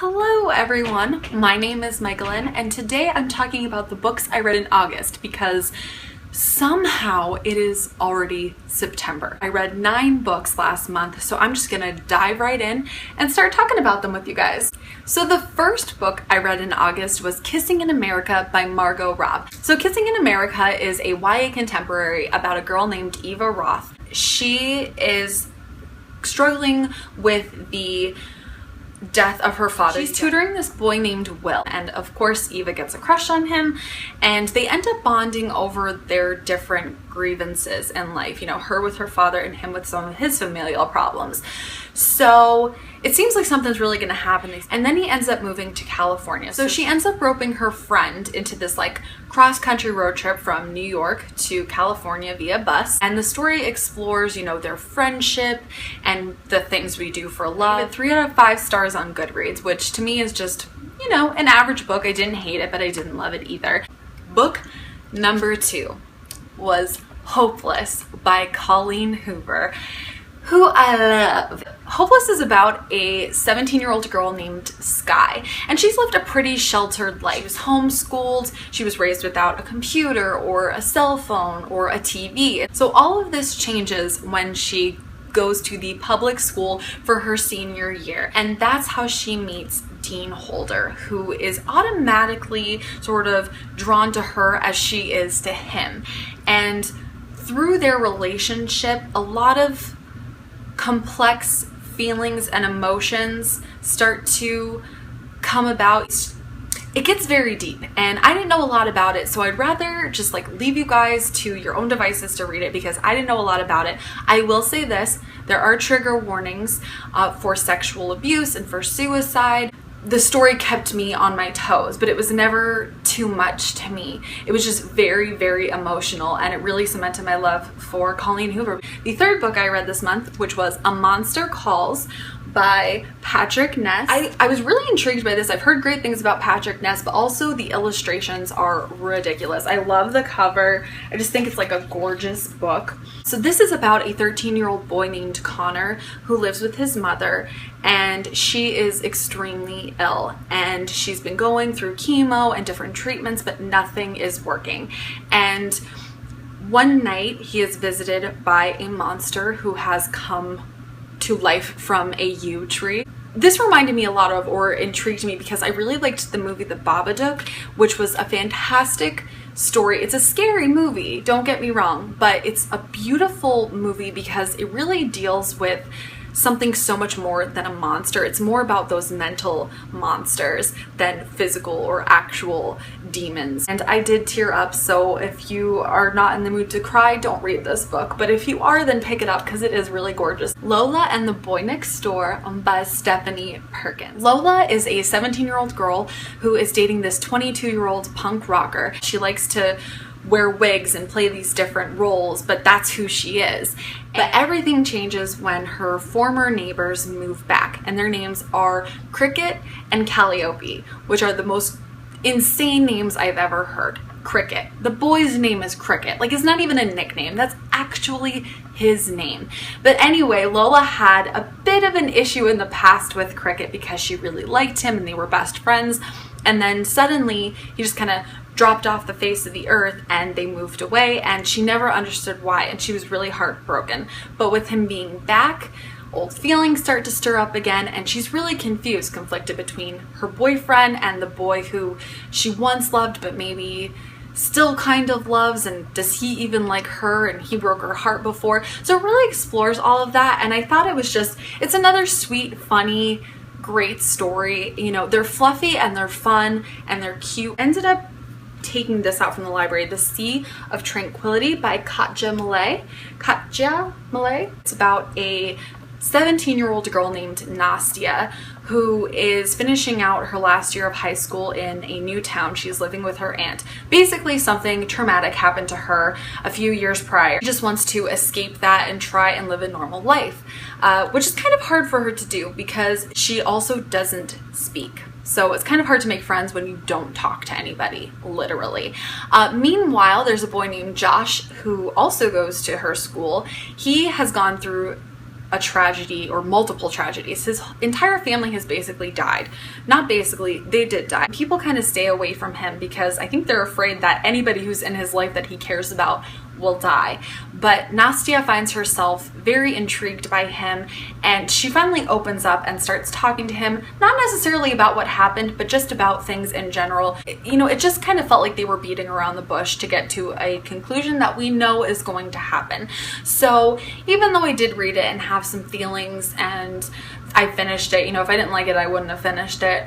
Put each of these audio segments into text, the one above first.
Hello everyone, my name is Michaelin and today I'm talking about the books I read in August because somehow it is already September. I read 9 books last month, so I'm just gonna dive right in and start talking about them with you guys. So the first book I read in August was Kissing in America by Margot Robb. So Kissing in America is a YA contemporary about a girl named Eva Roth. She is struggling with the death of her father. She's tutoring this boy named Will, and of course Eva gets a crush on him, and they end up bonding over their different grievances in life, you know, her with her father and him with some of his familial problems. So it seems like something's really gonna happen, and then he ends up moving to California. So she ends up roping her friend into this like cross-country road trip from New York to California via bus, and the story explores, you know, their friendship and the things we do for love. 3 out of 5 stars on Goodreads, which to me is just, you know, an average book. I didn't hate it, but I didn't love it either. Book number 2 was Hopeless by Colleen Hoover, who I love. Hopeless is about a 17-year-old girl named Sky, and she's lived a pretty sheltered life. She was homeschooled, she was raised without a computer or a cell phone or a TV. So all of this changes when she goes to the public school for her senior year, and that's how she meets Dean Holder, who is automatically sort of drawn to her as she is to him. And through their relationship, a lot of complex feelings and emotions start to come about. It gets very deep, and I didn't know a lot about it, so I'd rather just like leave you guys to your own devices to read it because I didn't know a lot about it. I will say this, there are trigger warnings for sexual abuse and for suicide. The story kept me on my toes, but it was never too much to me. It was just very, very emotional, and it really cemented my love for Colleen Hoover. The third book I read this month, which was A Monster Calls by Patrick Ness. I was really intrigued by this. I've heard great things about Patrick Ness, but also the illustrations are ridiculous. I love the cover. I just think it's like a gorgeous book. So this is about a 13-year-old boy named Connor who lives with his mother, and she is extremely ill, and she's been going through chemo and different treatments, but nothing is working. And one night he is visited by a monster who has come to life from a yew tree. This reminded me a lot of, or intrigued me, because I really liked the movie The Babadook, which was a fantastic story. It's a scary movie, don't get me wrong, but it's a beautiful movie because it really deals with something so much more than a monster. It's more about those mental monsters than physical or actual demons. And I did tear up, so if you are not in the mood to cry, don't read this book. But if you are, then pick it up because it is really gorgeous. Lola and the Boy Next Door by Stephanie Perkins. Lola is a 17-year-old girl who is dating this 22-year-old punk rocker. She likes to wear wigs and play these different roles, but that's who she is. But everything changes when her former neighbors move back, and their names are Cricket and Calliope, which are the most insane names I've ever heard. Cricket. The boy's name is Cricket. Like, it's not even a nickname. That's actually his name. But anyway, Lola had a bit of an issue in the past with Cricket because she really liked him and they were best friends. And then suddenly he just kind of dropped off the face of the earth and they moved away, and she never understood why, and she was really heartbroken. But with him being back, old feelings start to stir up again, and she's really confused, conflicted between her boyfriend and the boy who she once loved but maybe still kind of loves, and does he even like her, and he broke her heart before. So it really explores all of that, and I thought it was just, it's another sweet, funny, great story. You know, they're fluffy and they're fun and they're cute. Ended up taking this out from the library, The Sea of Tranquility by Katja Malay. Katja Malay. It's about a 17-year-old girl named Nastia who is finishing out her last year of high school in a new town. She's living with her aunt. Basically, something traumatic happened to her a few years prior. She just wants to escape that and try and live a normal life, which is kind of hard for her to do because she also doesn't speak. So it's kind of hard to make friends when you don't talk to anybody, literally. Meanwhile, there's a boy named Josh who also goes to her school. He has gone through a tragedy or multiple tragedies. His entire family has basically died. Not basically, they did die. People kind of stay away from him because I think they're afraid that anybody who's in his life that he cares about will die. But Nastya finds herself very intrigued by him, and she finally opens up and starts talking to him, not necessarily about what happened, but just about things in general. It just kind of felt like they were beating around the bush to get to a conclusion that we know is going to happen. So even though I did read it and have some feelings and I finished it, if I didn't like it, I wouldn't have finished it.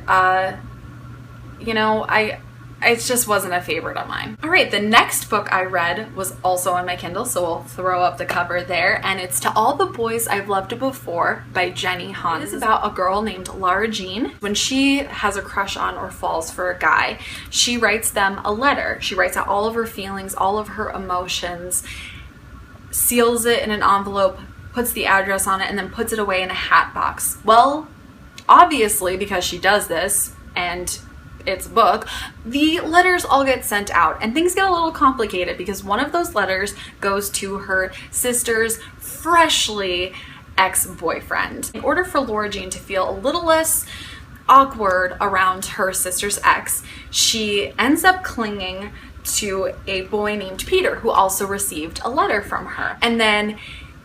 It just wasn't a favorite of mine. All right, the next book I read was also on my Kindle, so we'll throw up the cover there, and it's To All the Boys I've Loved Before by Jenny Han. It is about a girl named Lara Jean. When she has a crush on or falls for a guy, she writes them a letter. She writes out all of her feelings, all of her emotions, seals it in an envelope, puts the address on it, and then puts it away in a hat box. Well, obviously, because she does this, and it's a book, the letters all get sent out, and things get a little complicated because one of those letters goes to her sister's freshly ex-boyfriend. In order for Lara Jean to feel a little less awkward around her sister's ex, she ends up clinging to a boy named Peter, who also received a letter from her. And then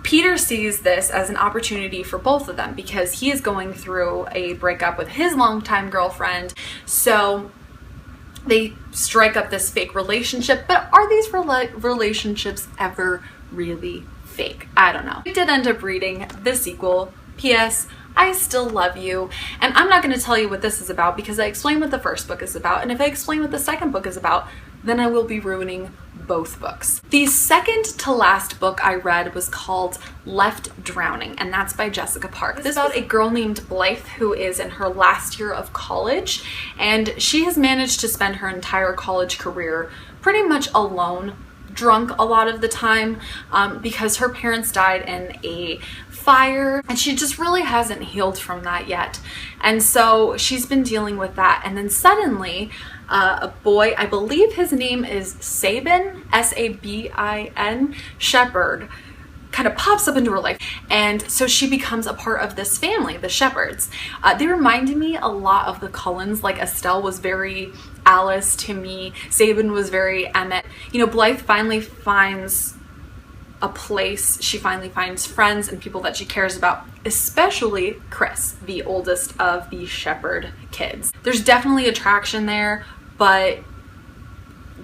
Peter sees this as an opportunity for both of them because he is going through a breakup with his longtime girlfriend. So they strike up this fake relationship. But are these relationships ever really fake? I don't know. I did end up reading the sequel. P.S. I still love you. And I'm not going to tell you what this is about because I explained what the first book is about. And if I explain what the second book is about, then I will be ruining both books. The second to last book I read was called Left Drowning, and that's by Jessica Park. This is about a girl named Blythe who is in her last year of college, and she has managed to spend her entire college career pretty much alone, drunk a lot of the time, because her parents died in a fire, and she just really hasn't healed from that yet. And so she's been dealing with that, and then suddenly a boy, I believe his name is Sabin, S-A-B-I-N, Shepherd, kind of pops up into her life, and so she becomes a part of this family, the Shepherds. They reminded me a lot of the Cullens. Like Estelle was very Alice to me, Sabin was very Emmett. Blythe finally finds a place, she finally finds friends and people that she cares about, especially Chris, the oldest of the Shepherd kids. There's definitely attraction there, but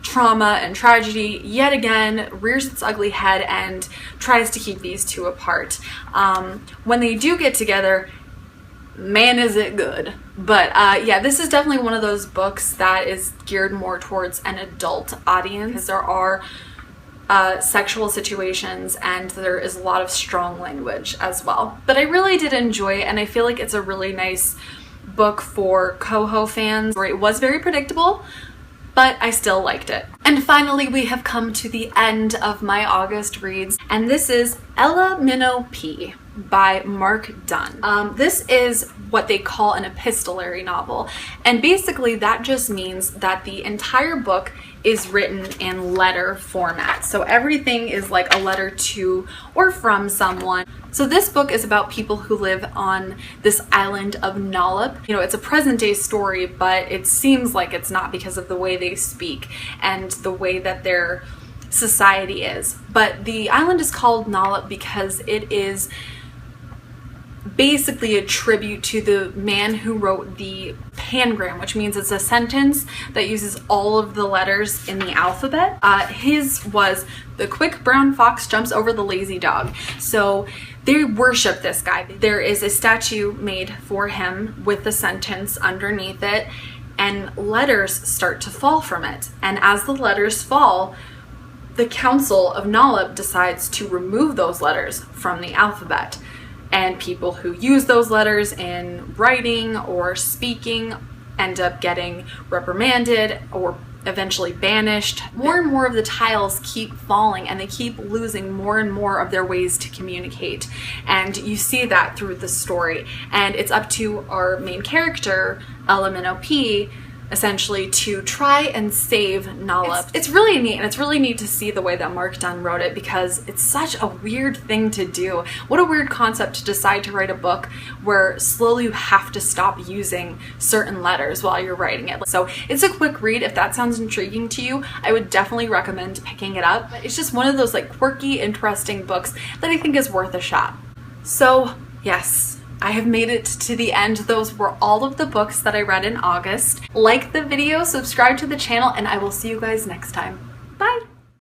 trauma and tragedy yet again rears its ugly head and tries to keep these two apart. When they do get together, man is it good. But yeah, this is definitely one of those books that is geared more towards an adult audience because there are sexual situations and there is a lot of strong language as well. But I really did enjoy it, and I feel like it's a really nice book for Coho fans. It was very predictable, but I still liked it. And finally, we have come to the end of my August reads, and this is Ella Minnow P by Mark Dunn. This is what they call an epistolary novel, and basically that just means that the entire book is written in letter format. So everything is like a letter to or from someone. So this book is about people who live on this island of Nolep. It's a present day story, but it seems like it's not because of the way they speak and the way that their society is. But the island is called Nolep because it is basically a tribute to the man who wrote the pangram, which means it's a sentence that uses all of the letters in the alphabet. His was the quick brown fox jumps over the lazy dog. So they worship this guy. There is a statue made for him with the sentence underneath it, and letters start to fall from it. And as the letters fall, the Council of Nolep decides to remove those letters from the alphabet. And people who use those letters in writing or speaking end up getting reprimanded or eventually banished. More and more of the tiles keep falling, and they keep losing more and more of their ways to communicate. And you see that through the story. And it's up to our main character, Ella Minnow P, essentially to try and save Nala. It's really neat, and it's really neat to see the way that Mark Dunn wrote it, because it's such a weird thing to do. What a weird concept to decide to write a book where slowly you have to stop using certain letters while you're writing it. So it's a quick read. If that sounds intriguing to you, I would definitely recommend picking it up. It's just one of those like quirky, interesting books that I think is worth a shot. So yes, I have made it to the end. Those were all of the books that I read in August. Like the video, subscribe to the channel, and I will see you guys next time. Bye!